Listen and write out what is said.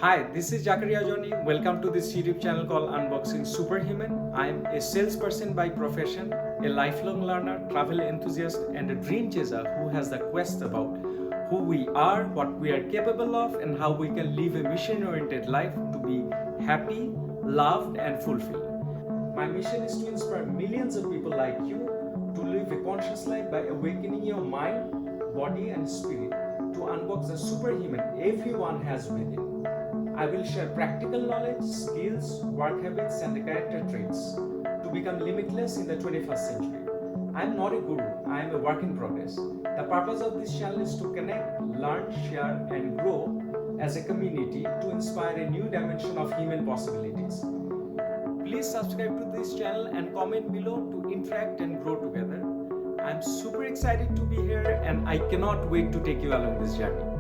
Hi, this is Jakaria Jony. Welcome to this YouTube channel called Unboxing Superhuman. I'm a salesperson by profession, a lifelong learner, travel enthusiast, and a dream chaser who has the quest about who we are, what we are capable of, and how we can live a mission-oriented life to be happy, loved, and fulfilled. My mission is to inspire millions of people like you to live a conscious life by awakening your mind, body, and spirit to unbox the superhuman everyone has within. I will share practical knowledge, skills, work habits, and the character traits to become limitless in the 21st century. I am not a guru, I am a work in progress. The purpose of this channel is to connect, learn, share, and grow as a community to inspire a new dimension of human possibilities. Please subscribe to this channel and comment below to interact and grow together. I'm super excited to be here and I cannot wait to take you along this journey.